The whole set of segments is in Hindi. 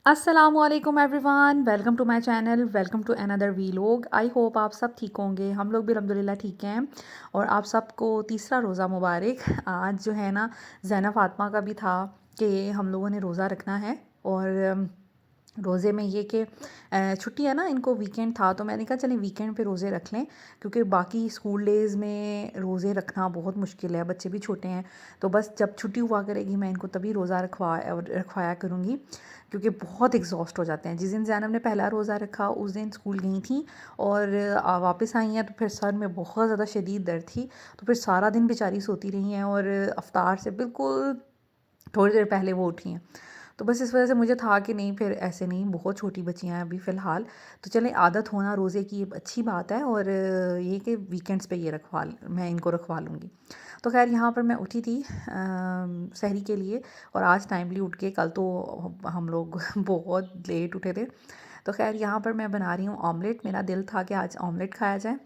असलकम everyone, welcome to my channel, welcome to another vlog. I hope आप सब ठीक होंगे। हम लोग भी अल्हम्दुलिल्लाह ठीक हैं। और आप सबको तीसरा रोज़ा मुबारक। आज जो है ना, ज़ैना फ़ातिमा का भी था कि हम लोगों ने रोज़ा रखना है। और रोज़े में ये कि छुट्टी है ना, इनको वीकेंड था, तो मैंने कहा चलें वीकेंड पे रोज़े रख लें, क्योंकि बाकी स्कूल डेज़ में रोज़े रखना बहुत मुश्किल है, बच्चे भी छोटे हैं। तो बस जब छुट्टी हुआ करेगी मैं इनको तभी रोज़ा रखवाया करूँगी, क्योंकि बहुत एग्जॉस्ट हो जाते हैं। जिस दिन ज़ैनब ने पहला रोज़ा रखा उस दिन स्कूल गई थी और वापस आई हैं तो फिर सर में बहुत ज़्यादा शदीद दर्द थी। तो फिर सारा दिन बेचारी सोती रही हैं और अफ्तार से बिल्कुल थोड़ी देर पहले वो उठी हैं। तो बस इस वजह से मुझे था कि नहीं, फिर ऐसे नहीं, बहुत छोटी बच्चियाँ हैं अभी फ़िलहाल, तो चलें आदत होना रोज़े की अच्छी बात है। और ये कि वीकेंड्स पे ये मैं इनको रखवा लूँगी। तो खैर यहाँ पर मैं उठी थी सहरी के लिए, और आज टाइमली उठ के, कल तो हम लोग बहुत लेट उठे थे। तो खैर यहाँ पर मैं बना रही हूँ ऑमलेट। मेरा दिल था कि आज ऑमलेट खाया जाए।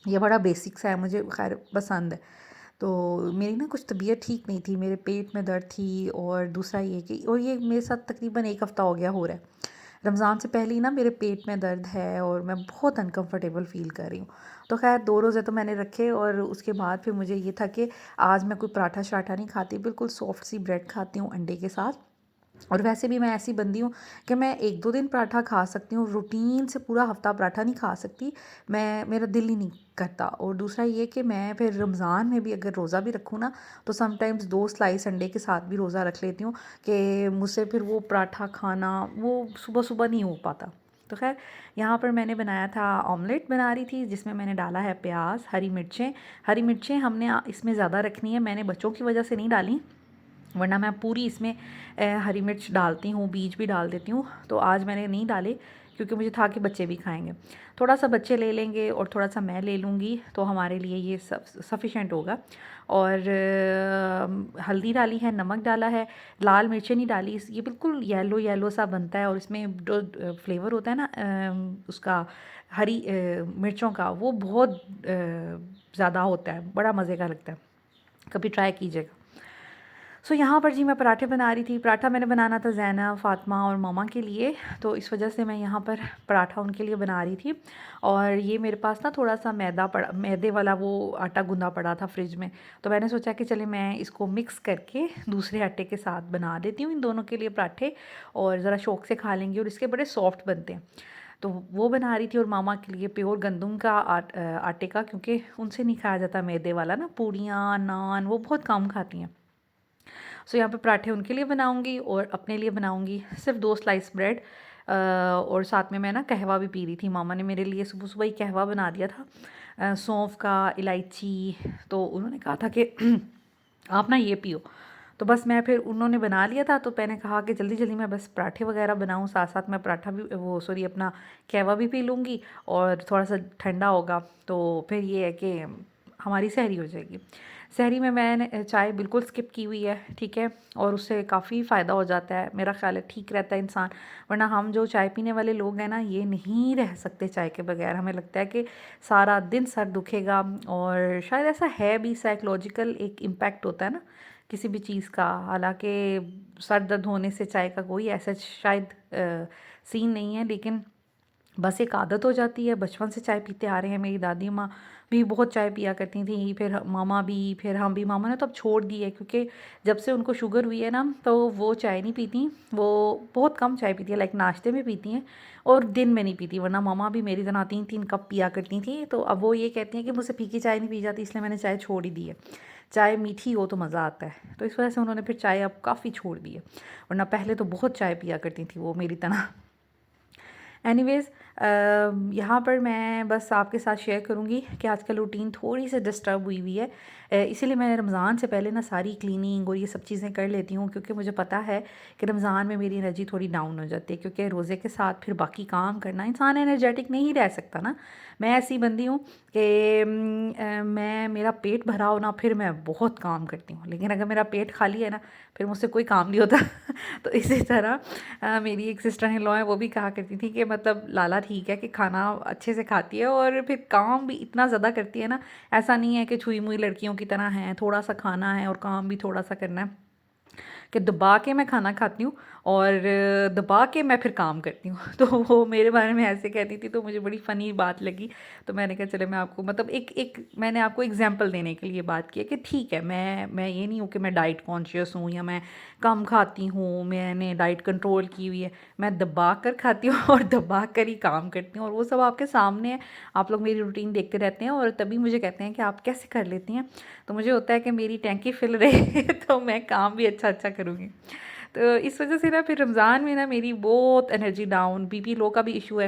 ये बड़ा बेसिक सा है, मुझे खैर पसंद है। तो मेरी ना कुछ तबीयत ठीक नहीं थी, मेरे पेट में दर्द थी, और दूसरा ये कि, और ये मेरे साथ तकरीबन 1 हफ़्ता हो गया हो रहा है। रमज़ान से पहले ही ना मेरे पेट में दर्द है और मैं बहुत अनकंफर्टेबल फ़ील कर रही हूँ। तो खैर 2 रोज़े तो मैंने रखे, और उसके बाद फिर मुझे ये था कि आज मैं कोई पराठा शराठा नहीं खाती, बिल्कुल सॉफ्ट सी ब्रेड खाती हूँ अंडे के साथ। और वैसे भी मैं ऐसी बंदी हूँ कि मैं 1-2 दिन पराठा खा सकती हूँ, रूटीन से पूरा हफ़्ता पराठा नहीं खा सकती। मेरा दिल ही नहीं करता। और दूसरा ये कि मैं फिर रमज़ान में भी अगर रोज़ा भी रखूँ ना, तो समटाइम्स 2 स्लाइस अंडे के साथ भी रोज़ा रख लेती हूँ, कि मुझसे फिर वो पराठा खाना वो सुबह-सुबह नहीं हो पाता। तो ख़ैर यहाँ पर मैंने बनाया था, ऑमलेट बना रही थी, जिसमें मैंने डाला है प्याज, हरी मिर्चें। हरी मिर्चें हमने इसमें ज़्यादा रखनी है, मैंने बच्चों की वजह से नहीं डाली, वरना मैं पूरी इसमें हरी मिर्च डालती हूँ, बीज भी डाल देती हूँ। तो आज मैंने नहीं डाले, क्योंकि मुझे था कि बच्चे भी खाएंगे। थोड़ा सा बच्चे ले लेंगे और थोड़ा सा मैं ले लूँगी, तो हमारे लिए ये सब सफ़िशेंट होगा। और हल्दी डाली है, नमक डाला है, लाल मिर्चें नहीं डाली। ये बिल्कुल येलो येलो सा बनता है, और इसमें जो फ्लेवर होता है ना उसका, हरी मिर्चों का, वो बहुत ज़्यादा होता है, बड़ा मज़े का लगता है। कभी ट्राई कीजिएगा। यहाँ पर जी मैं पराठे बना रही थी। पराठा मैंने बनाना था ज़ैनब, फ़ातिमा और ममा के लिए, तो इस वजह से मैं यहाँ पर पराठा उनके लिए बना रही थी। और ये मेरे पास ना थोड़ा सा मैदे वाला वो आटा गूँधा पड़ा था फ्रिज में, तो मैंने सोचा कि चले मैं इसको मिक्स करके दूसरे आटे के साथ बना देती हूँ इन दोनों के लिए पराठे, और ज़रा शौक़ से खा लेंगे, और इसके बड़े सॉफ्ट बनते हैं। तो वो बना रही थी, और मामा के लिए प्योर गंदम का आटे का, क्योंकि उनसे नहीं खाया जाता मैदे वाला ना, पूड़ियाँ, नान वो बहुत कम खाती हैं। यहाँ पे पराठे उनके लिए बनाऊंगी, और अपने लिए बनाऊंगी सिर्फ 2 स्लाइस ब्रेड। और साथ में मैं ना कहवा भी पी रही थी। मामा ने मेरे लिए सुबह सुबह ही कहवा बना दिया था, सौंफ का, इलायची। तो उन्होंने कहा था कि आप ना ये पियो। तो बस मैं, फिर उन्होंने बना लिया था, तो मैंने कहा कि जल्दी जल्दी मैं बस पराठे वगैरह बनाऊं, साथ साथ मैं पराठा भी, वो सॉरी, अपना कहवा भी पी लूँगी, और थोड़ा सा ठंडा होगा, तो फिर ये है कि हमारी सहरी हो जाएगी। सहरी में मैंने चाय बिल्कुल स्किप की हुई है, ठीक है, और उससे काफ़ी फ़ायदा हो जाता है, मेरा ख़्याल है ठीक रहता है इंसान। वरना हम जो चाय पीने वाले लोग हैं ना, ये नहीं रह सकते चाय के बगैर। हमें लगता है कि सारा दिन सर दुखेगा, और शायद ऐसा है भी, साइकोलॉजिकल एक इम्पैक्ट होता है ना किसी भी चीज़ का। हालांकि सर दर्द होने से चाय का कोई ऐसा शायद सीन नहीं है, लेकिन बस एक आदत हो जाती है। बचपन से चाय पीते आ रहे हैं, मेरी दादी माँ भी बहुत चाय पिया करती थी, फिर मामा भी, फिर हम भी। मामा ने तो अब छोड़ दी है, क्योंकि जब से उनको शुगर हुई है ना, तो वो चाय नहीं पीती, वो बहुत कम चाय पीती है, लाइक नाश्ते में पीती हैं, और दिन में नहीं पीती। वरना मामा भी मेरी तरह 3-3 कप पिया करती थी। तो अब वो ये कहती हैं कि मुझसे फीकी चाय नहीं पी जाती, इसलिए मैंने चाय छोड़ ही दी है। चाय मीठी हो तो मज़ा आता है, तो इस वजह से उन्होंने फिर चाय अब काफ़ी छोड़ दी है। वरना पहले तो बहुत चाय पिया करती थी वो मेरी तरह। एनीवेज़, यहाँ पर मैं बस आपके साथ शेयर करूँगी कि आजकल रूटीन थोड़ी सी डिस्टर्ब हुई हुई है। इसीलिए मैं रमज़ान से पहले ना सारी क्लीनिंग और ये सब चीज़ें कर लेती हूँ, क्योंकि मुझे पता है कि रमज़ान में मेरी एनर्जी थोड़ी डाउन हो जाती है, क्योंकि रोज़े के साथ फिर बाकी काम करना, इंसान एनर्जेटिक नहीं रह सकता ना। मैं ऐसी बंदी हूँ कि मेरा पेट भरा हो ना, फिर मैं बहुत काम करती हूँ, लेकिन अगर मेरा पेट खाली है ना, फिर मुझसे कोई काम नहीं होता। तो इसी तरह मेरी एक सिस्टर इन लॉ है, वो भी कहा करती थी कि मतलब लाला ठीक है कि खाना अच्छे से खाती है, और फिर काम भी इतना ज़्यादा करती है ना, ऐसा नहीं है कि छुई मुई लड़कियों की तरह हैं, थोड़ा सा खाना है और काम भी थोड़ा सा करना है, कि दबा के मैं खाना खाती हूँ। और दबा के मैं फिर काम करती हूँ। तो वो मेरे बारे में ऐसे कहती थी, तो मुझे बड़ी फ़नी बात लगी। तो मैंने कहा चले मैं आपको मतलब एक एक मैंने आपको एग्जांपल देने के लिए बात की है कि ठीक है, मैं ये नहीं हूँ कि मैं डाइट कॉन्शियस हूँ या मैं कम खाती हूँ, मैंने डाइट कंट्रोल की हुई है। मैं दबा कर खाती हूँ और दबा कर ही काम करती हूँ, और वो सब आपके सामने है। आप लोग मेरी रूटीन देखते रहते हैं और तभी मुझे कहते हैं कि आप कैसे कर लेती हैं। तो मुझे होता है कि मेरी टैंकी फिल रहे तो मैं काम भी अच्छा अच्छा करूँगी। तो इस वजह से ना फिर रमज़ान में ना मेरी बहुत एनर्जी डाउन, बीपी लो का भी इशू है,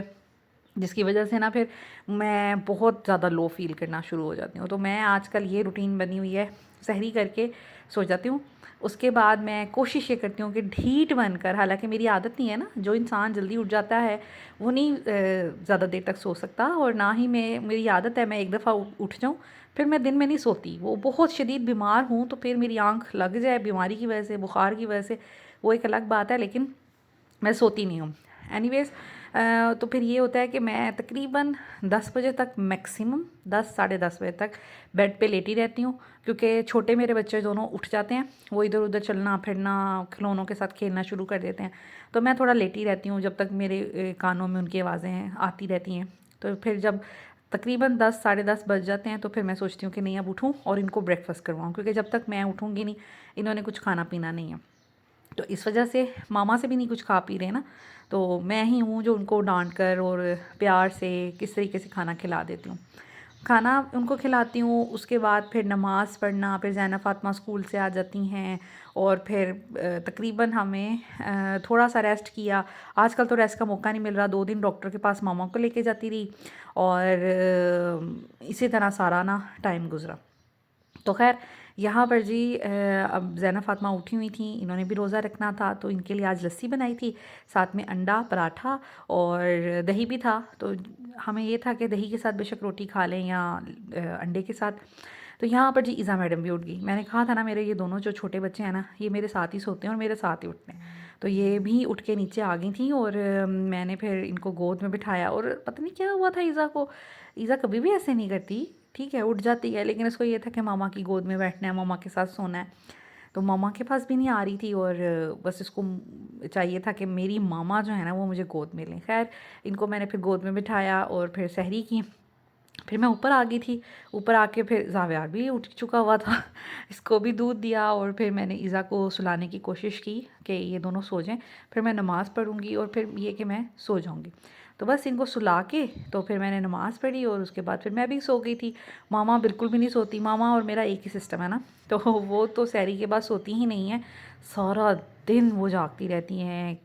जिसकी वजह से ना फिर मैं बहुत ज़्यादा लो फ़ील करना शुरू हो जाती हूँ। तो मैं आजकल ये रूटीन बनी हुई है, सहरी करके सो जाती हूँ। उसके बाद मैं कोशिश ये करती हूँ कि ढीठ बनकर, हालाँकि मेरी आदत नहीं है ना, जो इंसान जल्दी उठ जाता है वो नहीं ज़्यादा देर तक सो सकता, और ना ही मेरी आदत है मैं एक दफ़ा उठ जाऊँ फिर मैं दिन में नहीं सोती। वो बहुत शदीद बीमार हूँ तो फिर मेरी आँख लग जाए बीमारी की वजह से, बुखार की वजह से, वो एक अलग बात है, लेकिन मैं सोती नहीं हूँ। एनीवेज़ तो फिर ये होता है कि मैं तकरीबन 10 बजे तक, मैक्सिमम 10 साढ़े 10 बजे तक बेड पे लेटी रहती हूँ, क्योंकि छोटे मेरे बच्चे दोनों उठ जाते हैं, वो इधर उधर चलना फिरना, खिलौनों के साथ खेलना शुरू कर देते हैं। तो मैं थोड़ा लेटी रहती हूँ जब तक मेरे कानों में उनकी आवाज़ें आती रहती हैं। तो फिर जब तकरीबन 10 साढ़े 10 बज जाते हैं तो फिर मैं सोचती हूँ कि नहीं अब उठूँ और इनको ब्रेकफ़ास्ट करवाऊँ, क्योंकि जब तक मैं उठूँगी नहीं इन्होंने कुछ खाना पीना नहीं है। तो इस वजह से मामा से भी नहीं कुछ खा पी रहे ना, तो मैं ही हूँ जो उनको डांट कर और प्यार से किस तरीके से खाना खिला देती हूँ। खाना उनको खिलाती हूँ, उसके बाद फिर नमाज़ पढ़ना, फिर ज़ैनब फ़ातिमा स्कूल से आ जाती हैं और फिर तकरीबन हमें थोड़ा सा रेस्ट किया। आजकल तो रेस्ट का मौका नहीं मिल रहा, 2 दिन डॉक्टर के पास मामा को लेके जाती रही, और इसी तरह सारा ना टाइम गुज़रा। तो ख़ैर यहाँ पर जी अब ज़ैनब फ़ातिमा उठी हुई थी, इन्होंने भी रोज़ा रखना था, तो इनके लिए आज लस्सी बनाई थी, साथ में अंडा पराठा और दही भी था। तो हमें ये था कि दही के साथ बेशक रोटी खा लें या अंडे के साथ। तो यहाँ पर जी इज़ा मैडम भी उठ गई। मैंने कहा था ना मेरे ये दोनों जो छोटे बच्चे हैं ना, ये मेरे साथ ही सोते हैं और मेरे साथ ही उठते हैं। तो ये भी उठ के नीचे आ गई थी और मैंने फिर इनको गोद में बिठाया, और पता नहीं क्या हुआ था ईज़ा को। ईज़ा कभी भी ऐसे नहीं करती, ठीक है उठ जाती है, लेकिन उसको ये था कि मामा की गोद में बैठना है, मामा के साथ सोना है। तो मामा के पास भी नहीं आ रही थी, और बस इसको चाहिए था कि मेरी मामा जो है ना वो मुझे गोद में लें। खैर इनको मैंने फिर गोद में बिठाया और फिर सहरी की। फिर मैं ऊपर आ गई थी, ऊपर आके फिर ज़ावियार भी उठ चुका हुआ था इसको भी दूध दिया, और फिर मैंने ईज़ा को सुलाने की कोशिश की कि ये दोनों सो जाएं। फिर मैं नमाज़ पढ़ूँगी और फिर ये कि मैं सो जाऊँगी। तो बस इनको सुला के तो फिर मैंने नमाज़ पढ़ी और उसके बाद फिर मैं भी सो गई थी। मामा बिल्कुल भी नहीं सोती, मामा और मेरा एक ही सिस्टम है ना, तो वो तो सहरी के बाद सोती ही नहीं है, सारा दिन वो जागती रहती हैं।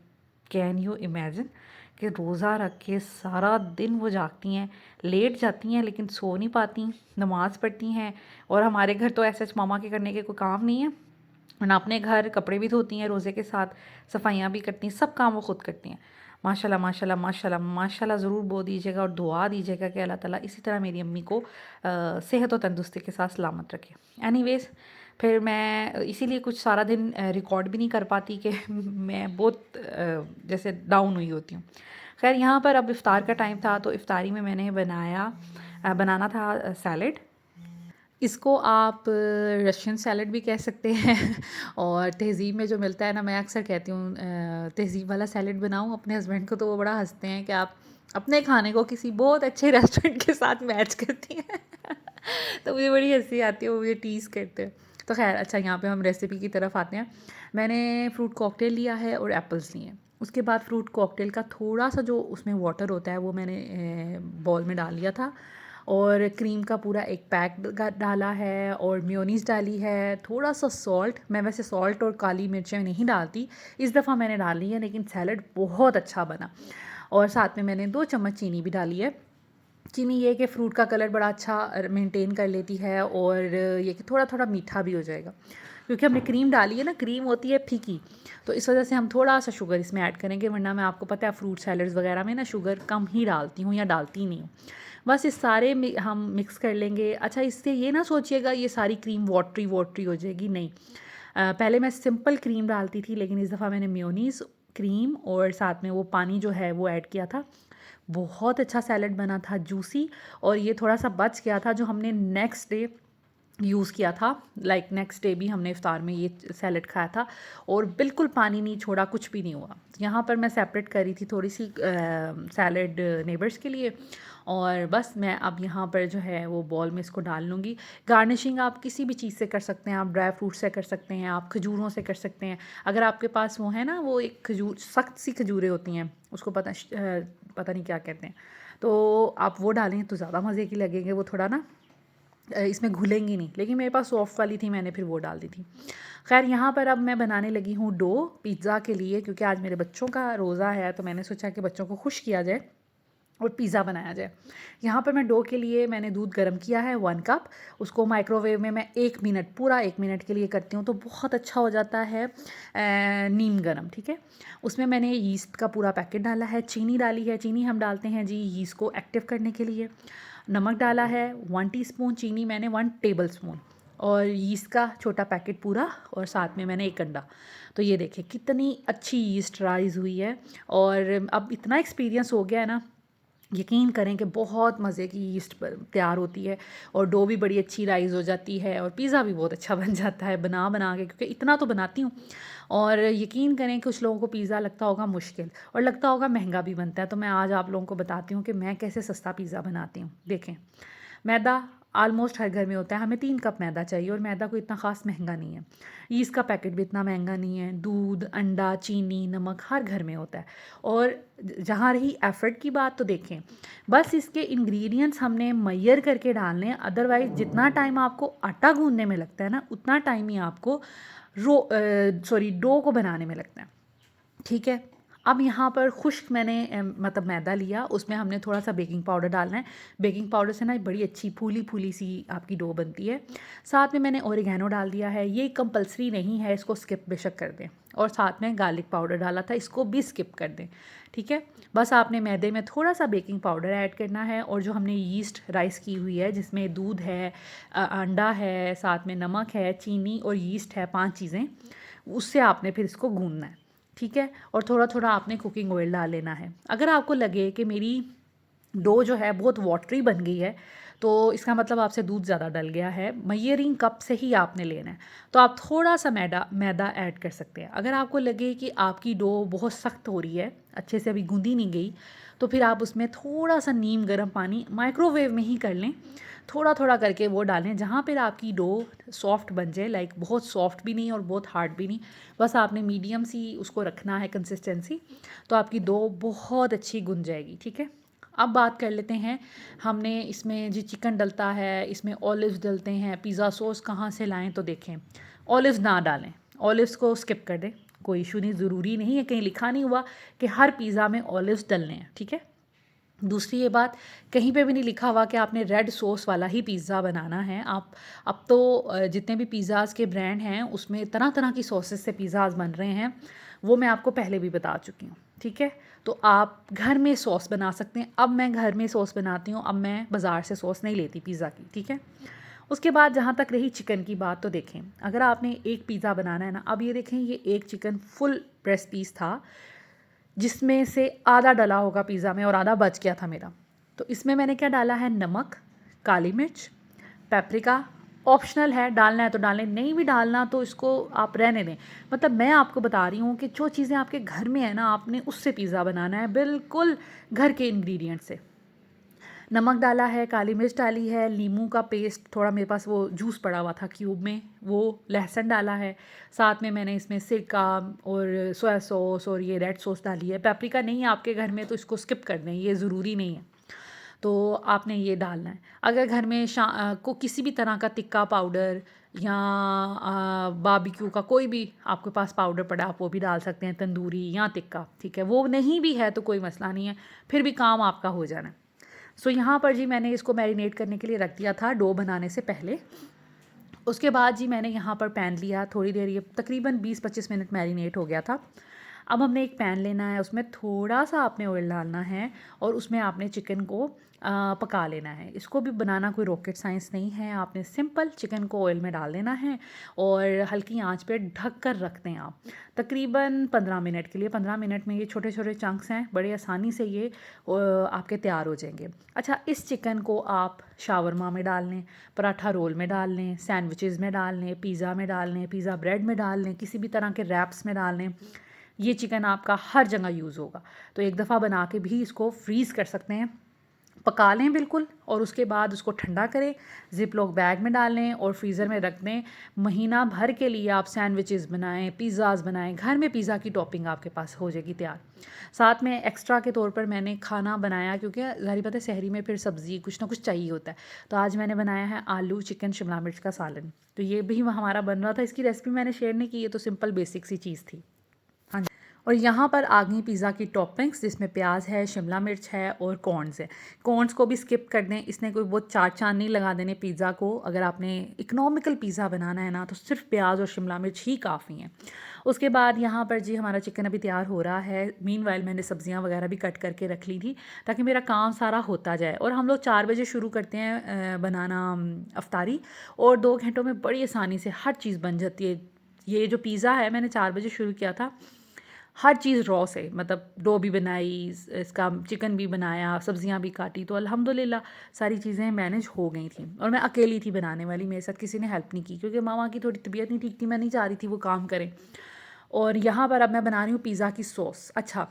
कैन यू इमेजिन कि रोज़ा रख के सारा दिन वो जागती हैं, लेट जाती हैं लेकिन सो नहीं पाती, नमाज़ पढ़ती हैं। और हमारे घर तो ऐसे मामा के करने के कोई काम नहीं है, वरना अपने घर कपड़े भी धोती हैं रोज़े के साथ, सफाइयाँ भी करती हैं, सब काम वो खुद करती हैं। माशाल्लाह माशाल्लाह माशाल्लाह माशाल्लाह ज़रूर बोल दीजिएगा और दुआ दीजिएगा कि अल्लाह ताला इसी तरह मेरी अम्मी को सेहत और तंदुरुस्ती के साथ सलामत रखे। एनीवेज़ फिर मैं इसीलिए कुछ सारा दिन रिकॉर्ड भी नहीं कर पाती कि मैं बहुत जैसे डाउन हुई होती हूँ। खैर यहाँ पर अब इफ़्तार का टाइम था, तो इफ़्तारी में मैंने बनाना था सैलड। इसको आप रशियन सैलड भी कह सकते हैं और तहज़ीब में जो मिलता है ना, मैं अक्सर कहती हूँ तहज़ीब वाला सैलड बनाऊँ अपने हस्बैंड को, तो वो बड़ा हंसते हैं कि आप अपने खाने को किसी बहुत अच्छे रेस्टोरेंट के साथ मैच करती हैं तो मुझे बड़ी हंसी आती है, वो मुझे टीज़ करते हैं। तो खैर अच्छा, यहाँ पे हम रेसिपी की तरफ आते हैं। मैंने फ्रूट कॉकटेल लिया है और एप्पल्स लिए हैं। उसके बाद फ्रूट कॉकटेल का थोड़ा सा जो उसमें वाटर होता है वो मैंने बॉल में डाल लिया था, और क्रीम का पूरा एक पैक डाला है, और मेयोनीज़ डाली है, थोड़ा सा सॉल्ट। मैं वैसे सॉल्ट और काली मिर्चें नहीं डालती, इस दफ़ा मैंने डाली है, लेकिन सैलड बहुत अच्छा बना। और साथ में मैंने 2 चम्मच चीनी भी डाली है। चीनी ये कि फ़्रूट का कलर बड़ा अच्छा मेंटेन कर लेती है, और ये कि थोड़ा थोड़ा मीठा भी हो जाएगा, क्योंकि हमने क्रीम डाली है ना, क्रीम होती है फीकी, तो इस वजह से हम थोड़ा सा शुगर इसमें ऐड करेंगे, वरना मैं आपको पता है फ्रूट सैलड्स वगैरह में ना शुगर कम ही डालती हूँ या डालती नहीं हूँ। बस इस सारे में हम मिक्स कर लेंगे। अच्छा, इससे ये ना सोचिएगा ये सारी क्रीम वाटरी वाटरी हो जाएगी, नहीं। पहले मैं सिंपल क्रीम डालती थी, लेकिन इस दफ़ा मैंने मेयोनीज़, क्रीम और साथ में वो पानी जो है वो ऐड किया था। बहुत अच्छा सैलड बना था, जूसी, और ये थोड़ा सा बच गया था जो हमने नेक्स्ट डे यूज़ किया था। लाइक नेक्स्ट डे भी हमने इफ्तार में ये सैलड खाया था और बिल्कुल पानी नहीं छोड़ा, कुछ भी नहीं हुआ। यहाँ पर मैं सेपरेट करी थी थोड़ी सी सैलड नेबर्स के लिए, और बस मैं अब यहाँ पर जो है वो बॉल में इसको डाल लूँगी। गार्निशिंग आप किसी भी चीज़ से कर सकते हैं, आप ड्राई फ्रूट से कर सकते हैं, आप खजूरों से कर सकते हैं। अगर आपके पास वो है ना, वो एक खजूर, सख्त सी खजूरें होती हैं, उसको पता नहीं क्या कहते हैं, तो आप वो डालें तो ज़्यादा मज़े की लगेंगे। वो थोड़ा ना इसमें घुलेंगी नहीं, लेकिन मेरे पास सॉफ्ट वाली थी, मैंने फिर वो डाल दी थी। खैर यहाँ पर अब मैं बनाने लगी हूँ डो पिज़्ज़ा के लिए, क्योंकि आज मेरे बच्चों का रोज़ा है, तो मैंने सोचा कि बच्चों को खुश किया जाए और पिज़्ज़ा बनाया जाए। यहाँ पर मैं डो के लिए मैंने दूध गर्म किया है 1 कप, उसको माइक्रोवेव में मैं 1 मिनट, पूरा 1 मिनट के लिए करती हूँ, तो बहुत अच्छा हो जाता है नीम गर्म, ठीक है। उसमें मैंने यीस्ट का पूरा पैकेट डाला है, चीनी डाली है, चीनी हम डालते हैं जी यीस्ट को एक्टिव करने के लिए। नमक डाला है 1 टीस्पून, चीनी मैंने 1 टेबल स्पून, और यीस्ट का छोटा पैकेट पूरा, और साथ में मैंने 1 अंडा। तो ये देखिए कितनी अच्छी यीस्ट राइज़ हुई है, और अब इतना एक्सपीरियंस हो गया है ना, यकीन करें कि बहुत मज़े की यीस्ट तैयार होती है, और डो भी बड़ी अच्छी राइज़ हो जाती है, और पिज़्ज़ा भी बहुत अच्छा बन जाता है बना बना के, क्योंकि इतना तो बनाती हूँ। और यकीन करें कुछ लोगों को पिज़्ज़ा लगता होगा मुश्किल, और लगता होगा महंगा भी बनता है, तो मैं आज आप लोगों को बताती हूँ कि मैं कैसे सस्ता पिज़्ज़ा बनाती हूँ। देखें, मैदा ऑलमोस्ट हर घर में होता है, हमें 3 कप मैदा चाहिए, और मैदा कोई इतना ख़ास महंगा नहीं है। यीस्ट का पैकेट भी इतना महंगा नहीं है, दूध, अंडा, चीनी, नमक हर घर में होता है। और जहाँ रही एफ़र्ट की बात, तो देखें, बस इसके इंग्रेडिएंट्स हमने मेजर करके डालने हैं, अदरवाइज़ जितना टाइम आपको आटा गूँथने में लगता है ना, उतना टाइम ही आपको डो को बनाने में लगता है, ठीक है। अब यहाँ पर खुश्क मैंने मतलब मैदा लिया, उसमें हमने थोड़ा सा बेकिंग पाउडर डालना है। बेकिंग पाउडर से ना बड़ी अच्छी फूली फूली सी आपकी डो बनती है। साथ में मैंने ओरिगैनो डाल दिया है, ये कंपलसरी नहीं है, इसको स्किप बेशक कर दें। और साथ में गार्लिक पाउडर डाला था, इसको भी स्किप कर दें, ठीक है। बस आपने मैदे में थोड़ा सा बेकिंग पाउडर ऐड करना है, और जो हमने यीस्ट राइस की हुई है, जिसमें दूध है, अंडा है, साथ में नमक है, चीनी और यीस्ट है, 5 चीज़ें, उससे आपने फिर इसको गूँथना है, ठीक है। और थोड़ा थोड़ा आपने कुकिंग ऑयल डाल लेना है। अगर आपको लगे कि मेरी डो जो है बहुत वाटरी बन गई है, तो इसका मतलब आपसे दूध ज़्यादा डल गया है, मेजरिंग कप से ही आपने लेना है, तो आप थोड़ा सा मैदा ऐड कर सकते हैं। अगर आपको लगे कि आपकी डो बहुत सख्त हो रही है, अच्छे से अभी गूंदी नहीं गई, तो फिर आप उसमें थोड़ा सा नीम गर्म पानी माइक्रोवेव में ही कर लें, थोड़ा थोड़ा करके वो डालें, जहाँ पर आपकी डो सॉफ्ट बन जाए। लाइक बहुत सॉफ्ट भी नहीं और बहुत हार्ड भी नहीं, बस आपने मीडियम सी उसको रखना है कंसिस्टेंसी, तो आपकी डो बहुत अच्छी गुंज जाएगी, ठीक है। अब बात कर लेते हैं, हमने इसमें जी चिकन डलता है, इसमें ऑलिव्स डलते हैं, पिज़्ज़ा सॉस कहाँ से लाएं, तो देखें, ऑलिव्स ना डालें, ऑलिव्स को स्किप कर दें, कोई इशू नहीं, ज़रूरी नहीं है, कहीं लिखा नहीं हुआ कि हर पिज़्ज़ा में ऑलिव्स डलने हैं, ठीक है। दूसरी ये बात, कहीं पे भी नहीं लिखा हुआ कि आपने रेड सॉस वाला ही पिज़्ज़ा बनाना है। आप अब तो जितने भी पिज़्ज़ाज़ के ब्रांड हैं, उसमें तरह तरह की सॉसेस से पिज़्ज़ाज़ बन रहे हैं, वो मैं आपको पहले भी बता चुकी हूँ, ठीक है। तो आप घर में सॉस बना सकते हैं। अब मैं घर में सॉस बनाती हूँ, अब मैं बाज़ार से सॉस नहीं लेती पिज़्ज़ा की, ठीक है। उसके बाद जहाँ तक रही चिकन की बात, तो देखें, अगर आपने एक पिज़्ज़ा बनाना है ना, अब ये देखें, ये एक चिकन फुल ब्रेस्ट पीस था, जिसमें से आधा डला होगा पिज़्ज़ा में और आधा बच गया था मेरा। तो इसमें मैंने क्या डाला है, नमक, काली मिर्च, पेपरिका, ऑप्शनल है, डालना है तो डालें, नहीं भी डालना तो इसको आप रहने दें। मतलब मैं आपको बता रही हूँ कि जो चीज़ें आपके घर में है ना, आपने उससे पिज़्ज़ा बनाना है, बिल्कुल घर के इंग्रेडिएंट से। नमक डाला है, काली मिर्च डाली है, नींबू का पेस्ट, थोड़ा मेरे पास वो जूस पड़ा हुआ था क्यूब में, वो लहसुन डाला है, साथ में मैंने इसमें सिरका और सोया सॉस और ये रेड सॉस डाली है। पेपरिका नहीं है आपके घर में तो इसको स्किप कर दें, ये ज़रूरी नहीं है, तो आपने ये डालना है। अगर घर में को किसी भी तरह का तिक्का पाउडर या बारबेक्यू का कोई भी आपके पास पाउडर पड़ा, आप वो भी डाल सकते हैं, तंदूरी या तिक्का, ठीक है। वो नहीं भी है तो कोई मसला नहीं है, फिर भी काम आपका हो जाना है। सो यहाँ पर जी मैंने इसको मैरिनेट करने के लिए रख दिया था डो बनाने से पहले। उसके बाद जी मैंने यहाँ पर पैन लिया, थोड़ी देर, ये तकरीबन 20-25 मिनट मैरिनेट हो गया था। अब हमने एक पैन लेना है, उसमें थोड़ा सा आपने ऑयल डालना है और उसमें आपने चिकन को पका लेना है। इसको भी बनाना कोई रॉकेट साइंस नहीं है, आपने सिंपल चिकन को ऑयल में डाल देना है और हल्की आंच पे ढक कर रख दें आप तकरीबन 15 मिनट के लिए। 15 मिनट में ये छोटे छोटे चंक्स हैं, बड़े आसानी से ये आपके तैयार हो जाएंगे। अच्छा, इस चिकन को आप शावरमा में डाल लें, पराठा रोल में डाल लें, सैंडविचेज़ में डाल लें, पिज़्ज़ा में डाल लें, पिज़्ज़ा ब्रेड में डाल लें, किसी भी तरह के रैप्स में डाल लें। ये चिकन आपका हर जगह यूज़ होगा। तो एक दफ़ा बना के भी इसको फ्रीज़ कर सकते हैं, पका लें बिल्कुल, और उसके बाद उसको ठंडा करें, ज़िप लॉक बैग में डाल लें और फ्रीज़र में रख दें। महीना भर के लिए आप सैंडविचेज़ बनाएं, पिज़्ज़ाज़ बनाएं, घर में पिज़्ज़ा की टॉपिंग आपके पास हो जाएगी तैयार। साथ में एक्स्ट्रा के तौर पर मैंने खाना बनाया, क्योंकि ज़ाहिर बात है सहरी में फिर सब्ज़ी कुछ ना कुछ चाहिए होता है। तो आज मैंने बनाया है आलू चिकन शिमला मिर्च का सालन। तो ये भी हमारा बन रहा था, इसकी रेसिपी मैंने शेयर नहीं की, ये तो सिंपल बेसिक सी चीज़ थी। हाँ जी। और यहाँ पर आ गई पिज़्ज़ा की टॉपिंग्स, जिसमें प्याज है, शिमला मिर्च है और कॉर्न्स है। कॉर्न्स को भी स्किप कर दें, इसने कोई बहुत चार चांद नहीं लगा देने पिज़्ज़ा को। अगर आपने इकोनॉमिकल पिज़्ज़ा बनाना है ना, तो सिर्फ प्याज और शिमला मिर्च ही काफ़ी हैं। उसके बाद यहाँ पर जी हमारा चिकन अभी तैयार हो रहा है। मीनवाइल मैंने सब्जियाँ वगैरह भी कट करके रख ली थी, ताकि मेरा काम सारा होता जाए। और हम लोग 4 बजे शुरू करते हैं बनाना अफ्तारी, और 2 घंटों में बड़ी आसानी से हर चीज़ बन जाती है। ये जो पिज़्ज़ा है मैंने 4 बजे शुरू किया था, हर चीज़ रॉ से, मतलब डो भी बनाई, इसका चिकन भी बनाया, सब्जियां भी काटी, तो अल्हम्दुलिल्लाह सारी चीज़ें मैनेज हो गई थी। और मैं अकेली थी बनाने वाली, मेरे साथ किसी ने हेल्प नहीं की, क्योंकि मामा की थोड़ी तबीयत नहीं ठीक थी, मैं नहीं चाह रही थी वो काम करें। और यहाँ पर अब मैं बना रही हूँ पिज़्ज़ा की सॉस। अच्छा,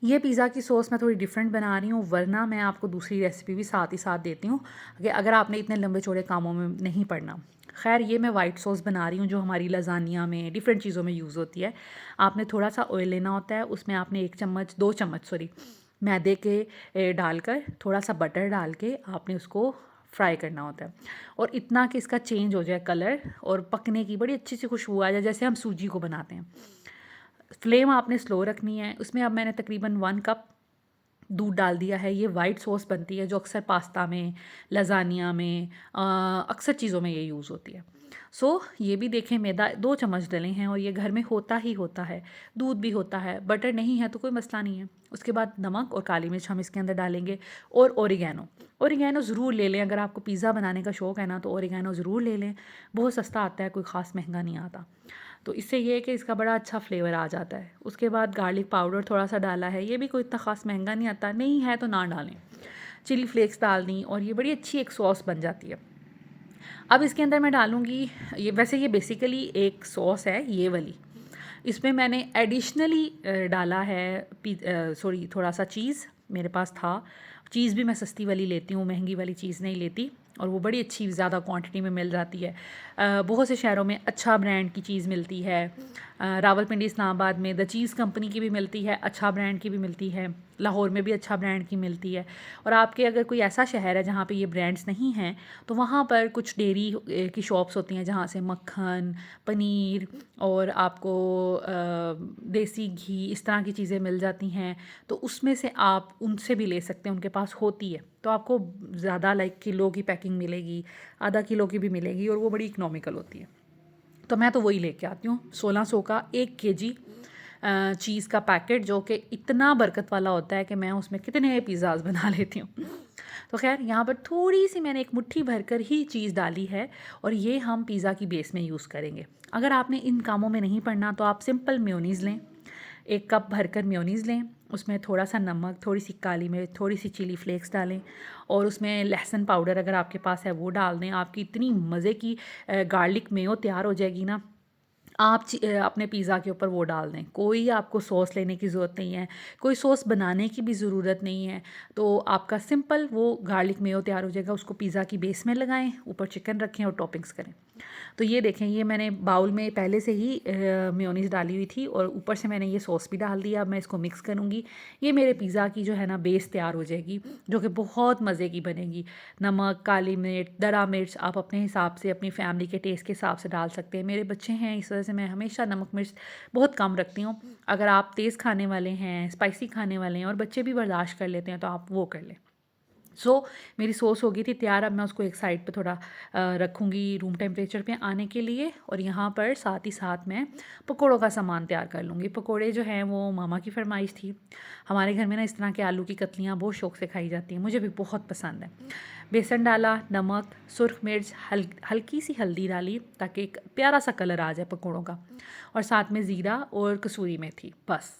ये पिज़्ज़ा की सॉस मैं थोड़ी डिफरेंट बना रही हूँ, वरना मैं आपको दूसरी रेसिपी भी साथ ही साथ देती हूँ, कि अगर आपने इतने लंबे चौड़े कामों में नहीं पड़ना। खैर, ये मैं वाइट सॉस बना रही हूँ, जो हमारी लजानिया में डिफरेंट चीज़ों में यूज़ होती है। आपने थोड़ा सा ऑयल लेना होता है, उसमें आपने 2 चम्मच मैदे के डालकर, थोड़ा सा बटर डाल के आपने उसको फ्राई करना होता है। और इतना कि इसका चेंज हो जाए कलर, और पकने की बड़ी अच्छी सी खुशबू आ जाए, जैसे हम सूजी को बनाते हैं। फ्लेम आपने स्लो रखनी है। उसमें अब मैंने तकरीबन 1 कप दूध डाल दिया है। ये वाइट सॉस बनती है, जो अक्सर पास्ता में, लज़ानिया में, अक्सर चीज़ों में ये यूज़ होती है। ये भी देखें, मैदा 2 चम्मच डले हैं, और ये घर में होता ही होता है। दूध भी होता है, बटर नहीं है तो कोई मसला नहीं है। उसके बाद नमक और काली मिर्च हम इसके अंदर डालेंगे, और ओरिगैनो। ओरिगैनो ज़रूर ले लें, अगर आपको पिज़्ज़ा बनाने का शौक़ है ना, तो ओरिगैनो ज़रूर ले लें। बहुत सस्ता आता है, कोई ख़ास महंगा नहीं आता। तो इससे ये है कि इसका बड़ा अच्छा फ्लेवर आ जाता है। उसके बाद गार्लिक पाउडर थोड़ा सा डाला है, ये भी कोई इतना ख़ास महंगा नहीं आता, नहीं है तो ना डालें। चिली फ्लेक्स डाल दी, और ये बड़ी अच्छी एक सॉस बन जाती है। अब इसके अंदर मैं डालूँगी, ये वैसे ये बेसिकली एक सॉस है ये वाली। इसमें मैंने एडिशनली डाला है थोड़ा सा चीज़ मेरे पास था। चीज़ भी मैं सस्ती वाली लेती हूँ, महंगी वाली चीज़ नहीं लेती, और वो बड़ी अच्छी ज़्यादा क्वांटिटी में मिल जाती है। बहुत से शहरों में अच्छा ब्रांड की चीज़ मिलती है। रावलपिंडी इस्लामाबाद में द चीज़ कंपनी की भी मिलती है, अच्छा ब्रांड की भी मिलती है। लाहौर में भी अच्छा ब्रांड की मिलती है। और आपके अगर कोई ऐसा शहर है जहाँ पे ये ब्रांड्स नहीं हैं, तो वहाँ पर कुछ डेयरी की शॉप्स होती हैं, जहाँ से मक्खन, पनीर और आपको देसी घी, इस तरह की चीज़ें मिल जाती हैं। तो उसमें से आप उनसे भी ले सकते हैं, उनके पास होती है। तो आपको ज़्यादा लाइक किलो की पैकिंग मिलेगी, आधा किलो की भी मिलेगी, और वो बड़ी इकनॉमिकल होती है। तो मैं तो वही लेके आती हूँ। 1600 का 1 केजी चीज़ का पैकेट, जो कि इतना बरकत वाला होता है कि मैं उसमें कितने पिज़्ज़ाज़ बना लेती हूँ। तो खैर, यहाँ पर थोड़ी सी मैंने एक मुट्ठी भरकर ही चीज़ डाली है, और ये हम पिज़्ज़ा की बेस में यूज़ करेंगे। अगर आपने इन कामों में नहीं पड़ना, तो आप सिंपल मेयोनीज़ लें, 1 कप भरकर मेयोनीज़ लें, उसमें थोड़ा सा नमक, थोड़ी सी काली मिर्च, थोड़ी सी चिली फ्लेक्स डालें, और उसमें लहसुन पाउडर अगर आपके पास है वो डाल दें। आपकी इतनी मज़े की गार्लिक मेयो तैयार हो जाएगी ना। आप अपने पिज़्ज़ा के ऊपर वो डाल दें, कोई आपको सॉस लेने की ज़रूरत नहीं है, कोई सॉस बनाने की भी ज़रूरत नहीं है। तो आपका सिंपल वो गार्लिक मेयो तैयार हो जाएगा। उसको पिज़्ज़ा की बेस में लगाएं, ऊपर चिकन रखें और टॉपिंग्स करें। तो ये देखें, ये मैंने बाउल में पहले से ही मेयोनीज़ डाली हुई थी, और ऊपर से मैंने ये सॉस भी डाल दिया। अब मैं इसको मिक्स करूँगी। ये मेरे पिज़्ज़ा की जो है ना बेस तैयार हो जाएगी, जो कि बहुत मज़े की बनेगी। नमक, काली मिर्च, दरा मिर्च आप अपने हिसाब से, अपनी फैमिली के टेस्ट के हिसाब से डाल सकते हैं। मेरे बच्चे हैं, इस वजह से मैं हमेशा नमक मिर्च बहुत कम रखती हूँ। अगर आप तेज़ खाने वाले हैं, स्पाइसी खाने वाले हैं, और बच्चे भी बर्दाश्त कर लेते हैं, तो आप वो कर लें। मेरी सॉस हो गई थी तैयार। अब मैं उसको एक साइड पे थोड़ा रखूँगी रूम टेम्परेचर पे आने के लिए, और यहाँ पर साथ ही साथ मैं पकोड़ों का सामान तैयार कर लूँगी। पकोड़े जो हैं वो मामा की फरमाइश थी। हमारे घर में ना इस तरह के आलू की कतलियाँ बहुत शौक़ से खाई जाती हैं, मुझे भी बहुत पसंद है। बेसन डाला, नमक, सुर्ख मिर्च, हल्की सी हल्दी डाली ताकि एक प्यारा सा कलर आ जाए पकोड़ों का, और साथ में ज़ीरा और कसूरी मेथी। बस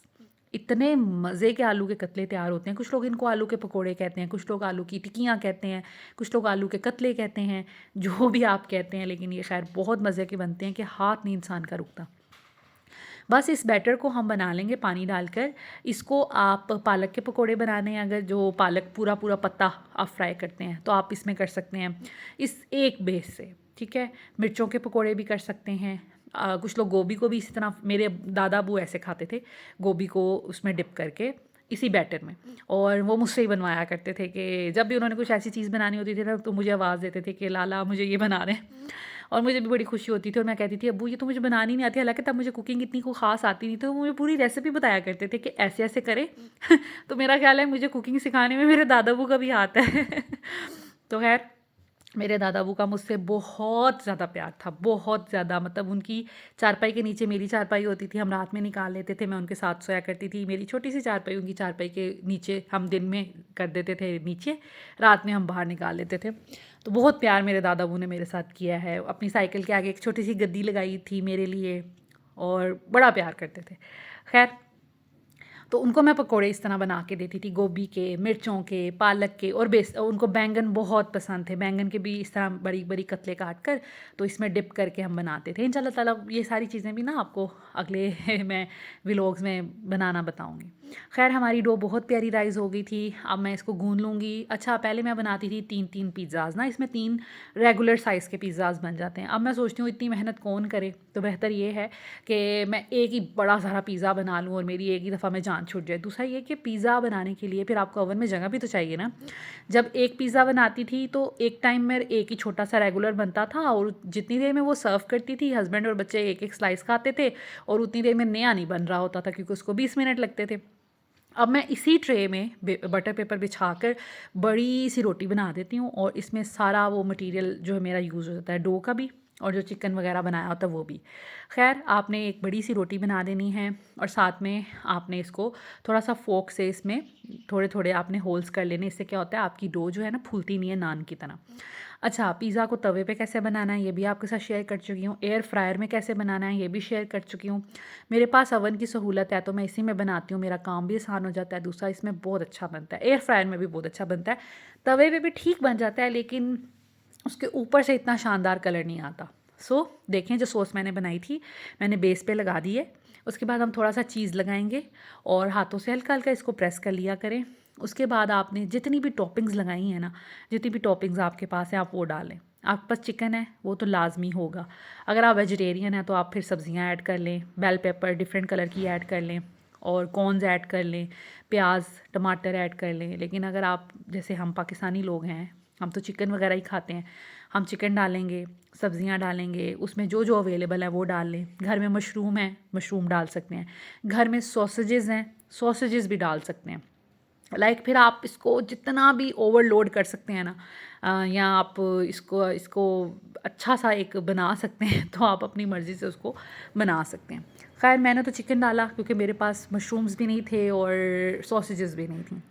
इतने मज़े के आलू के कतले तैयार होते हैं। कुछ लोग इनको आलू के पकोड़े कहते हैं, कुछ लोग आलू की टिक्कियाँ कहते हैं, कुछ लोग आलू के कतले कहते हैं, जो भी आप कहते हैं, लेकिन ये खैर बहुत मज़े के बनते हैं कि हाथ नहीं इंसान का रुकता। बस इस बैटर को हम बना लेंगे पानी डालकर। इसको आप पालक के पकोड़े बनाने हैं, अगर जो पालक पूरा पूरा पत्ता आप फ्राई करते हैं तो आप इसमें कर सकते हैं इस एक बेस से, ठीक है। मिर्चों के पकोड़े भी कर सकते हैं। कुछ लोग गोभी को भी इसी तरह, मेरे दादा अबू ऐसे खाते थे, गोभी को उसमें डिप करके इसी बैटर में। और वो मुझसे ही बनवाया करते थे कि जब भी उन्होंने कुछ ऐसी चीज़ बनानी होती थी ना तो मुझे आवाज़ देते थे कि लाला मुझे ये बना रहे हैं। और मुझे भी बड़ी खुशी होती थी, और मैं कहती थी अब्बू ये तो मुझे बनानी नहीं आती। हालांकि तब मुझे कुकिंग इतनी को ख़ास आती नहीं, तो वो मुझे पूरी रेसिपी बताया करते थे कि ऐसे ऐसे करें। तो मेरा ख्याल है मुझे कुकिंग सिखाने में मेरे दादा अबू का भी हाथ है। तो खैर मेरे दादा अबू का मुझसे बहुत ज़्यादा प्यार था, बहुत ज़्यादा। मतलब उनकी चारपाई के नीचे मेरी चारपाई होती थी, हम रात में निकाल लेते थे, मैं उनके साथ सोया करती थी। मेरी छोटी सी चारपाई उनकी चारपाई के नीचे, हम दिन में कर देते थे नीचे, रात में हम बाहर निकाल लेते थे। तो बहुत प्यार मेरे दादा अबू ने मेरे साथ किया है। अपनी साइकिल के आगे एक छोटी सी गद्दी लगाई थी मेरे लिए, और बड़ा प्यार करते थे। खैर तो उनको मैं पकोड़े इस तरह बना के देती थी, गोभी के, मिर्चों के, पालक के, और उनको बैंगन बहुत पसंद थे। बैंगन के भी इस तरह बड़ी बड़ी कतले काट कर तो इसमें डिप करके हम बनाते थे। इंशाल्लाह ताला ये सारी चीज़ें भी ना आपको अगले मैं व्लॉग्स में बनाना बताऊँगी। खैर हमारी डो बहुत प्यारी राइज़ हो गई थी। अब मैं इसको गूँध लूँगी। अच्छा, पहले मैं बनाती थी 3-3 पिज़्ज़ाज़ ना, इसमें 3 रेगुलर साइज़ के पिज़्ज़ाज़ बन जाते हैं। अब मैं सोचती हूँ इतनी मेहनत कौन करे, तो बेहतर ये है कि मैं एक ही बड़ा सारा पिज़्ज़ा बना लूँ और मेरी एक ही दफ़ा में जान छूट जाए। दूसरा ये कि पिज़्ज़ा बनाने के लिए फिर आपको ओवन में जगह भी तो चाहिए ना। जब एक पिज़्ज़ा बनाती थी तो एक टाइम में एक ही छोटा सा रेगुलर बनता था, और जितनी देर में वो सर्व करती थी हस्बैंड और बच्चे एक एक स्लाइस खाते थे, और उतनी देर में नया नहीं बन रहा होता था क्योंकि उसको 20 मिनट लगते थे। अब मैं इसी ट्रे में बटर पेपर बिछाकर बड़ी सी रोटी बना देती हूँ, और इसमें सारा वो मटेरियल जो है मेरा यूज़ हो जाता है, डो का भी और जो चिकन वगैरह बनाया होता है वो भी। खैर आपने एक बड़ी सी रोटी बना देनी है, और साथ में आपने इसको थोड़ा सा फोक से इसमें थोड़े थोड़े आपने होल्स कर लेने। इससे क्या होता है आपकी डो जो है ना फूलती नहीं है नान की तरह। अच्छा, पिज़्ज़ा को तवे पे कैसे बनाना है ये भी आपके साथ शेयर कर चुकी हूँ। एयर फ्रायर में कैसे बनाना है ये भी शेयर कर चुकी हूँ। मेरे पास ओवन की सहूलत है तो मैं इसी में बनाती हूँ, मेरा काम भी आसान हो जाता है। दूसरा इसमें बहुत अच्छा बनता है, एयर फ्रायर में भी बहुत अच्छा बनता है। तवे पे भी ठीक बन जाता है, लेकिन उसके ऊपर से इतना शानदार कलर नहीं आता। देखें जो सॉस मैंने बनाई थी मैंने बेस पे लगा दी है। उसके बाद हम थोड़ा सा चीज़ लगाएंगे और हाथों से हल्का हल्का इसको प्रेस कर लिया करें। उसके बाद आपने जितनी भी टॉपिंग्स लगाई हैं ना, जितनी भी टॉपिंग्स आपके पास हैं आप वो डालें। आपके पास चिकन है वो तो लाजमी होगा। अगर आप वेजिटेरियन हैं तो आप फिर सब्जियां ऐड कर लें, बेल पेपर डिफरेंट कलर की ऐड कर लें, और कॉर्न्स ऐड कर लें, प्याज टमाटर ऐड कर लें। लेकिन अगर आप जैसे हम पाकिस्तानी लोग हैं, हम तो चिकन वगैरह ही खाते हैं, हम चिकन डालेंगे, सब्जियां डालेंगे, उसमें जो जो अवेलेबल है वो डाल लें। घर में मशरूम है, मशरूम डाल सकते हैं। घर में सॉसेजेस हैं, सॉसेजेस भी डाल सकते हैं। फिर आप इसको जितना भी ओवरलोड कर सकते हैं ना, या आप इसको इसको अच्छा सा एक बना सकते हैं तो आप अपनी मर्ज़ी से उसको बना सकते हैं। खैर मैंने तो चिकन डाला क्योंकि मेरे पास मशरूम्स भी नहीं थे और सॉसेजेस भी नहीं थी,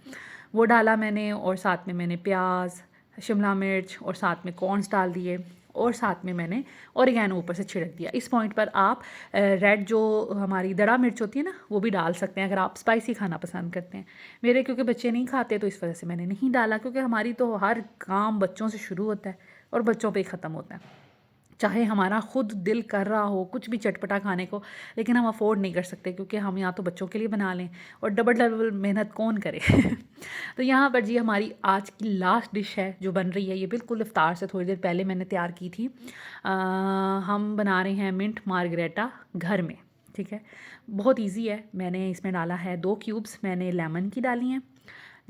वो डाला मैंने। और साथ में मैंने प्याज, शिमला मिर्च और साथ में कॉर्न्स डाल दिए, और साथ में मैंने ऑरिगेनो ऊपर से छिड़क दिया। इस पॉइंट पर आप रेड जो हमारी दड़ा मिर्च होती है ना वो भी डाल सकते हैं अगर आप स्पाइसी खाना पसंद करते हैं। मेरे क्योंकि बच्चे नहीं खाते तो इस वजह से मैंने नहीं डाला, क्योंकि हमारी तो हर काम बच्चों से शुरू होता है और बच्चों पे ही ख़त्म होता है। चाहे हमारा खुद दिल कर रहा हो कुछ भी चटपटा खाने को, लेकिन हम अफोर्ड नहीं कर सकते क्योंकि हम या तो बच्चों के लिए बना लें और डबल डबल मेहनत कौन करे। तो यहाँ पर जी हमारी आज की लास्ट डिश है जो बन रही है, ये बिल्कुल इफ्तार से थोड़ी देर पहले मैंने तैयार की थी। हम बना रहे हैं मिंट मार्गरेटा घर में, ठीक है। बहुत ईजी है। मैंने इसमें डाला है 2 क्यूब्स मैंने लेमन की डाली हैं,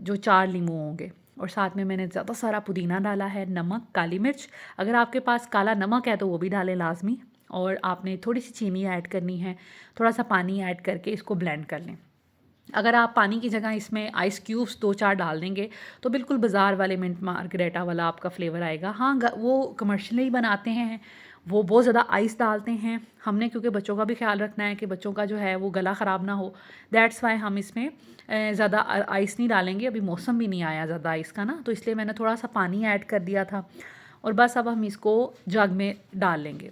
जो 4 लीमू होंगे, और साथ में मैंने ज़्यादा सारा पुदीना डाला है, नमक, काली मिर्च, अगर आपके पास काला नमक है तो वो भी डालें लाजमी, और आपने थोड़ी सी चीनी ऐड करनी है, थोड़ा सा पानी ऐड करके इसको ब्लेंड कर लें। अगर आप पानी की जगह इसमें आइस क्यूब्स 2-4 डाल देंगे तो बिल्कुल बाज़ार वाले मिंट मार्गरेटा वाला आपका फ्लेवर आएगा। हाँ, वो कमर्शियली बनाते हैं, वो बहुत ज़्यादा आइस डालते हैं। हमने क्योंकि बच्चों का भी ख़्याल रखना है कि बच्चों का जो है वो गला ख़राब ना हो, दैट्स वाई हम इसमें ज़्यादा आइस नहीं डालेंगे। अभी मौसम भी नहीं आया ज़्यादा आइस का ना, तो इसलिए मैंने थोड़ा-सा पानी ऐड कर दिया था और बस अब हम इसको जग में डाल लेंगे।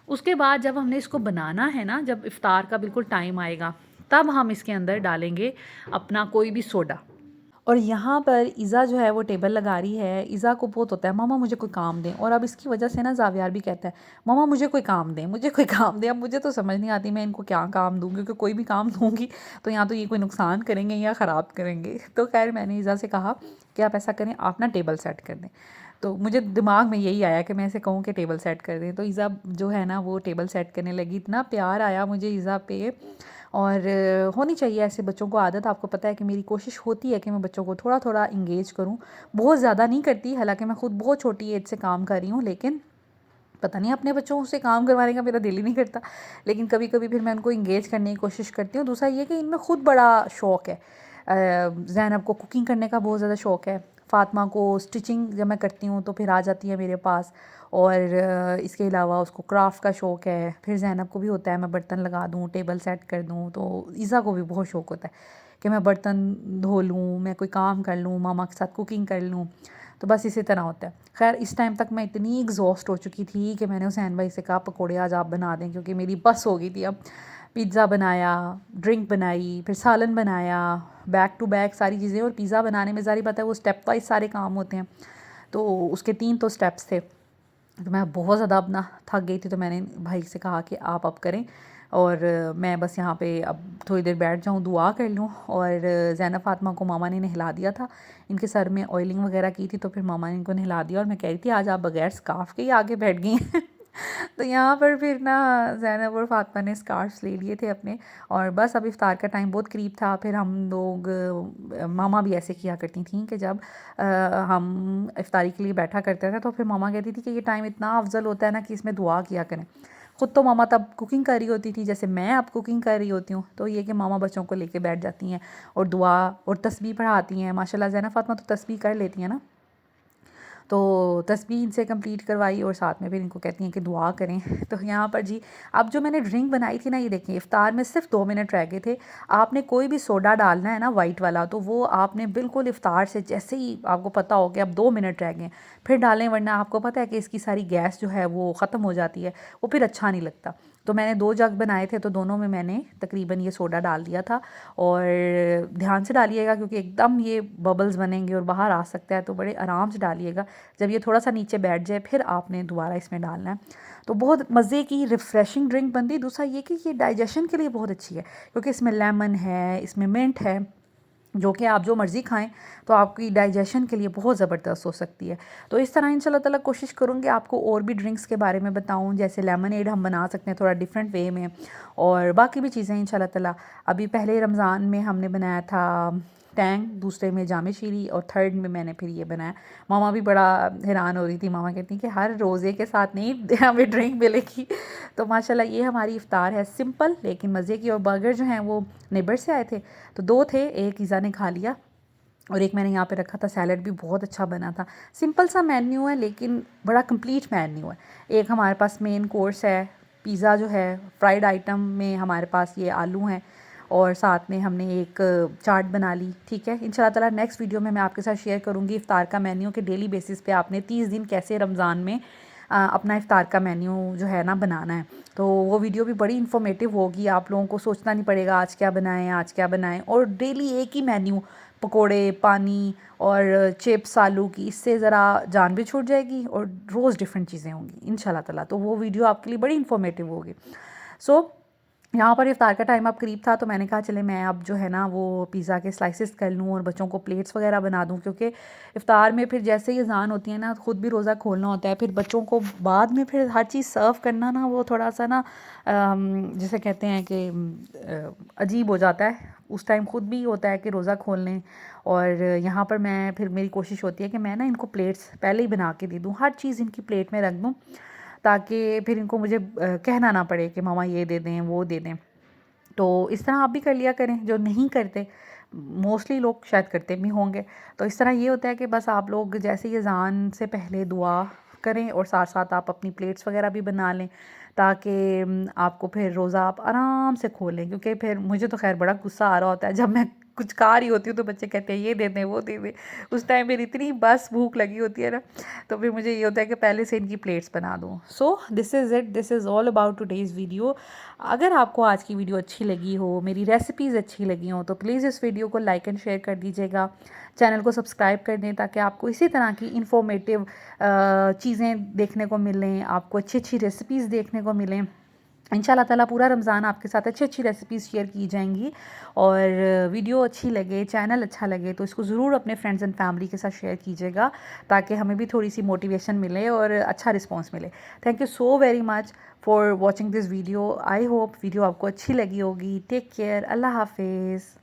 उसके बाद जब हमने इसको बनाना है ना, जब इफ़्तार का बिल्कुल टाइम आएगा, तब हम इसके अंदर डालेंगे अपना कोई भी सोडा। और यहाँ पर इज़ा जो है वो टेबल लगा रही है। इज़ा को बहुत होता है मम्मा मुझे कोई काम दें, और अब इसकी वजह से ना ज़ावियार भी कहता है मम्मा मुझे कोई काम दें, मुझे कोई काम दें। अब मुझे तो समझ नहीं आती मैं इनको क्या काम दूँ, क्योंकि कोई भी काम दूँगी तो या तो ये कोई नुकसान करेंगे या ख़राब करेंगे। तो खैर मैंने इज़ा से कहा कि आप ऐसा करें, आप ना टेबल सेट कर दें। तो मुझे दिमाग में यही आया कि मैं ऐसे कहूँ कि टेबल सेट कर दें। तो इज़ा जो है ना वो टेबल सेट करने लगी। इतना प्यार आया मुझे इज़ा पे। और होनी चाहिए ऐसे बच्चों को आदत। आपको पता है कि मेरी कोशिश होती है कि मैं बच्चों को थोड़ा थोड़ा इंगेज करूं, बहुत ज़्यादा नहीं करती, हालांकि मैं खुद बहुत छोटी एज से काम कर रही हूँ, लेकिन पता नहीं अपने बच्चों से काम करवाने का मेरा दिल ही नहीं करता। लेकिन कभी कभी फिर मैं उनको इंगेज करने की कोशिश करती हूँ। दूसरा ये कि इनमें खुद बड़ा शौक़ है। ज़ैनब को कुकिंग करने का बहुत ज़्यादा शौक़ है। फ़ातिमा को स्टिचिंग जब मैं करती हूँ तो फिर आ जाती है मेरे पास। और इसके अलावा उसको क्राफ्ट का शौक़ है। फिर ज़ैनब को भी होता है मैं बर्तन लगा दूँ, टेबल सेट कर दूँ। तो ईज़ा को भी बहुत शौक़ होता है कि मैं बर्तन धो लूँ, मैं कोई काम कर लूँ, मामा के साथ कुकिंग कर लूँ। तो बस इसी तरह होता है। खैर इस टाइम तक मैं इतनी एग्जॉस्ट हो चुकी थी कि मैंने हुसैन भाई से कहा पकौड़े आज आप बना दें, क्योंकि मेरी बस हो गई थी अब। पिज़्ज़ा बनाया, ड्रिंक बनाई, फिर सालन बनाया, बैक टू बैक सारी चीज़ें। और पिज़्ज़ा बनाने में ज़ाहिर बात है वो स्टेप वाइज सारे काम होते हैं, तो उसके 3 तो स्टेप्स थे। तो मैं बहुत ज़्यादा अपना थक गई थी, तो मैंने भाई से कहा कि आप अब करें और मैं बस यहाँ पे अब थोड़ी देर बैठ जाऊँ, दुआ कर लूँ। और ज़ैनब फ़ातिमा को मामा ने नहला दिया था, इनके सर में ऑयलिंग वगैरह की थी, तो फिर मामा ने इनको नहला दिया। और मैं कह रही थी आज आप बगैर स्कार्फ़ के ही आगे बैठ गई हैं। तो यहाँ पर फिर ना ज़ैनब और फ़ातिमा ने स्कार्फ़्स ले लिए थे अपने। और बस अब इफ़्तार का टाइम बहुत करीब था। फिर हम लोग मामा भी ऐसे किया करती थी कि जब हम इफ़्तारी के लिए बैठा करते थे तो फिर मामा कहती थी कि ये टाइम इतना अफजल होता है ना कि इसमें दुआ किया करें। ख़ुद तो मामा तब कुकिंग कर रही होती थी जैसे मैं अब कुकिंग कर रही होती हूँ, तो ये कि मामा बच्चों को लेके बैठ जाती हैं और दुआ और तस्बीह पढ़ाती हैं। माशाल्लाह ज़ैनब फ़ातिमा तो तस्बीह कर लेती हैं ना, तो तस्बीह इनसे कंप्लीट करवाई और साथ में फिर इनको कहती हैं कि दुआ करें। तो यहाँ पर जी अब जो मैंने ड्रिंक बनाई थी ना, ये देखिए इफ़्तार में सिर्फ 2 मिनट रह गए थे। आपने कोई भी सोडा डालना है ना वाइट वाला, तो वो आपने बिल्कुल इफ़्तार से जैसे ही आपको पता हो कि अब 2 मिनट रह गए फिर डालें, वरना आपको पता है कि इसकी सारी गैस जो है वो ख़त्म हो जाती है, वो फिर अच्छा नहीं लगता। तो मैंने 2 जग बनाए थे, तो दोनों में मैंने तकरीबन ये सोडा डाल दिया था। और ध्यान से डालिएगा क्योंकि एकदम ये बबल्स बनेंगे और बाहर आ सकता है, तो बड़े आराम से डालिएगा। जब ये थोड़ा सा नीचे बैठ जाए फिर आपने दोबारा इसमें डालना है। तो बहुत मज़े की रिफ़्रेशिंग ड्रिंक बनती। दूसरा ये कि ये डाइजेशन के लिए बहुत अच्छी है, क्योंकि इसमें लेमन है, इसमें मिंट है, जो कि आप जो मर्ज़ी खाएं तो आपकी डाइजेशन के लिए बहुत ज़बरदस्त हो सकती है। तो इस तरह इंशाल्लाह ताला कोशिश करूँगी आपको और भी ड्रिंक्स के बारे में बताऊँ, जैसे लेमनेड हम बना सकते हैं थोड़ा डिफरेंट वे में, और बाकी भी चीज़ें इंशाल्लाह ताला। अभी पहले रमज़ान में हमने बनाया था टैंग, दूसरे में जामे शीरी, और थर्ड में मैंने फिर ये बनाया। मामा भी बड़ा हैरान हो रही थी, मामा कहती कि हर रोज़े के साथ नहीं हमें ड्रिंक मिलेगी। तो माशाल्लाह ये हमारी इफ़्तार है सिंपल लेकिन मज़े की। और बर्गर जो हैं वो नेबर से आए थे, तो 2 थे, एक ईज़ा ने खा लिया और एक मैंने यहाँ पे रखा था। सैलड भी बहुत अच्छा बना था। सिंपल सा मेन्यू है लेकिन बड़ा कंप्लीट मेन्यू है। एक हमारे पास मेन कोर्स है, पिज़्ज़ा जो है, फ्राइड आइटम में हमारे पास ये आलू हैं, और साथ में हमने एक चाट बना ली। ठीक है, इंशाल्लाह ताला नेक्स्ट वीडियो में मैं आपके साथ शेयर करूँगी इफ़्तार का मेन्यू कि डेली बेसिस पे आपने 30 दिन कैसे रमज़ान में अपना इफ़्तार का मेन्यू जो है ना बनाना है। तो वो वीडियो भी बड़ी इन्फॉर्मेटिव होगी, आप लोगों को सोचना नहीं पड़ेगा आज क्या बनाएं आज क्या बनाएं। और डेली एक ही मेन्यू, पकोड़े, पानी और चिप्स आलू की, इससे ज़रा जान भी छूट जाएगी और रोज़ डिफरेंट चीज़ें होंगी इंशाल्लाह ताला। तो वो वीडियो आपके लिए बड़ी इन्फॉर्मेटिव होगी। सो यहाँ पर इफ़्तार का टाइम अब करीब था, तो मैंने कहा चले मैं अब जो है ना वो पिज़्ज़ा के स्लाइसेस कर लूँ और बच्चों को प्लेट्स वगैरह बना दूँ, क्योंकि इफ़्तार में फिर जैसे ही अज़ान होती है ना ख़ुद भी रोज़ा खोलना होता है, फिर बच्चों को बाद में फिर हर चीज़ सर्व करना ना वो थोड़ा सा ना जिसे कहते हैं कि अजीब हो जाता है। उस टाइम ख़ुद भी होता है कि रोज़ा खोल लें, और यहाँ पर मैं फिर मेरी कोशिश होती है कि मैं ना इनको प्लेट्स पहले ही बना के दे दूँ, हर चीज़ इनकी प्लेट में रख दूँ, ताकि फिर इनको मुझे कहना ना पड़े कि मामा ये दे दें वो दे दें। तो इस तरह आप भी कर लिया करें, जो नहीं करते मोस्टली लोग शायद करते भी होंगे। तो इस तरह ये होता है कि बस आप लोग जैसे ही अज़ान से पहले दुआ करें और साथ साथ आप अपनी प्लेट्स वगैरह भी बना लें, ताकि आपको फिर रोज़ा आप आराम से खोलें। क्योंकि फिर मुझे तो खैर बड़ा गुस्सा आ रहा होता है जब मैं कुछ खा रही होती हूँ तो बच्चे कहते हैं ये दे दें वो दे दें। उस टाइम मेरी इतनी बस भूख लगी होती है ना, तो फिर मुझे ये होता है कि पहले से इनकी प्लेट्स बना दूँ। So this is it, this is all about today's video. अगर आपको आज की वीडियो अच्छी लगी हो, मेरी रेसिपीज़ अच्छी लगी हो, तो प्लीज़ इस वीडियो को लाइक एंड शेयर कर दीजिएगा। चैनल को सब्सक्राइब कर दें ताकि आपको इसी तरह की इन्फॉर्मेटिव चीज़ें देखने को मिलें, आपको अच्छी अच्छी रेसिपीज़ देखने को मिलें। इंशाल्लाह ताला पूरा रमज़ान आपके साथ अच्छी अच्छी रेसिपीज़ शेयर की जाएंगी। और वीडियो अच्छी लगे, चैनल अच्छा लगे, तो इसको ज़रूर अपने फ्रेंड्स एंड फैमिली के साथ शेयर कीजिएगा, ताकि हमें भी थोड़ी सी मोटिवेशन मिले और अच्छा रिस्पॉन्स मिले। Thank you so very much for watching this video. I hope video आपको अच्छी लगी होगी। टेक केयर, अल्लाह हाफिज़।